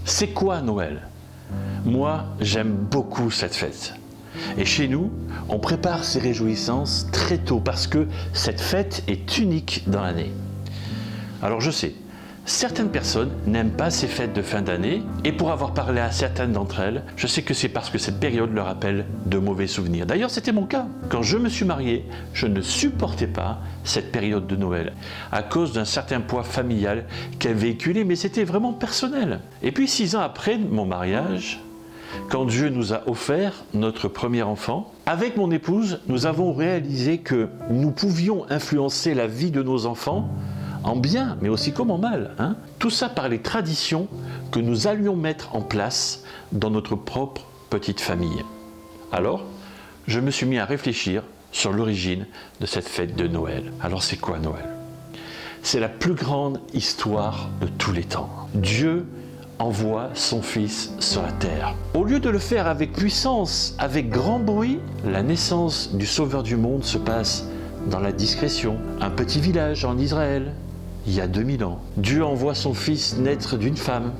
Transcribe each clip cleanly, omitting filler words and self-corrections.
C'est quoi Noël? Moi, j'aime beaucoup cette fête. Et chez nous, on prépare ces réjouissances très tôt parce que cette fête est unique dans l'année. Alors je sais, certaines personnes n'aiment pas ces fêtes de fin d'année et pour avoir parlé à certaines d'entre elles, je sais que c'est parce que cette période leur rappelle de mauvais souvenirs. D'ailleurs, c'était mon cas. Quand je me suis marié, je ne supportais pas cette période de Noël à cause d'un certain poids familial qu'elle véhiculait, mais c'était vraiment personnel. Et puis 6 ans après mon mariage, quand Dieu nous a offert notre premier enfant, avec mon épouse, nous avons réalisé que nous pouvions influencer la vie de nos enfants en bien, mais aussi comme en mal. Tout ça par les traditions que nous allions mettre en place dans notre propre petite famille. Alors, je me suis mis à réfléchir sur l'origine de cette fête de Noël. Alors c'est quoi Noël? C'est la plus grande histoire de tous les temps. Dieu envoie son Fils sur la terre. Au lieu de le faire avec puissance, avec grand bruit, la naissance du Sauveur du monde se passe dans la discrétion. Un petit village en Israël, il y a 2000 ans. Dieu envoie son Fils naître d'une femme,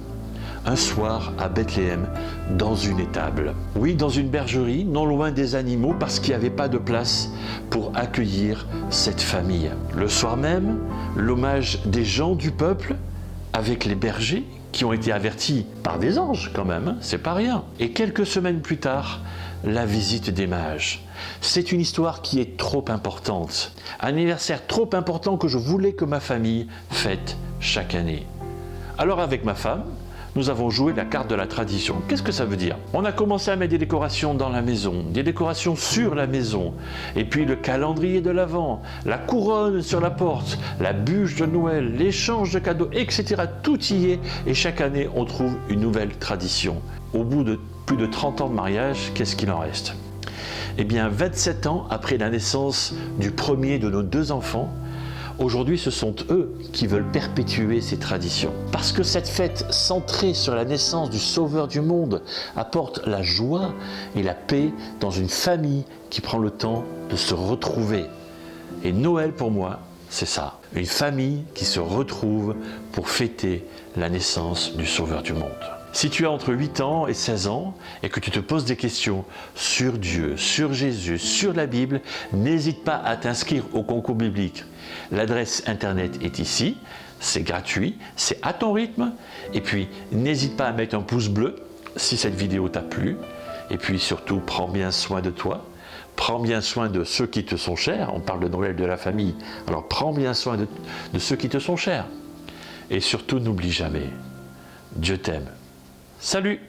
un soir à Bethléem, dans une étable. Oui, dans une bergerie, non loin des animaux, parce qu'il n'y avait pas de place pour accueillir cette famille. Le soir même, l'hommage des gens du peuple, avec les bergers, qui ont été avertis par des anges quand même, c'est pas rien. Et quelques semaines plus tard, la visite des mages. C'est une histoire qui est trop importante. Un anniversaire trop important que je voulais que ma famille fête chaque année. Alors avec ma femme, nous avons joué la carte de la tradition. Qu'est-ce que ça veut dire? On a commencé à mettre des décorations dans la maison, des décorations sur la maison, et puis le calendrier de l'Avent, la couronne sur la porte, la bûche de Noël, l'échange de cadeaux, etc. Tout y est, et chaque année on trouve une nouvelle tradition. Au bout de plus de 30 ans de mariage, qu'est-ce qu'il en reste? Eh bien, 27 ans après la naissance du premier de nos 2 enfants, aujourd'hui, ce sont eux qui veulent perpétuer ces traditions. Parce que cette fête centrée sur la naissance du Sauveur du monde apporte la joie et la paix dans une famille qui prend le temps de se retrouver. Et Noël, pour moi, c'est ça. Une famille qui se retrouve pour fêter la naissance du Sauveur du monde. Si tu as entre 8 ans et 16 ans et que tu te poses des questions sur Dieu, sur Jésus, sur la Bible, n'hésite pas à t'inscrire au concours biblique. L'adresse internet est ici, c'est gratuit, c'est à ton rythme. Et puis, n'hésite pas à mettre un pouce bleu si cette vidéo t'a plu. Et puis surtout, prends bien soin de toi. Prends bien soin de ceux qui te sont chers. On parle de Noël de la famille. Alors prends bien soin de ceux qui te sont chers. Et surtout, n'oublie jamais, Dieu t'aime. Salut!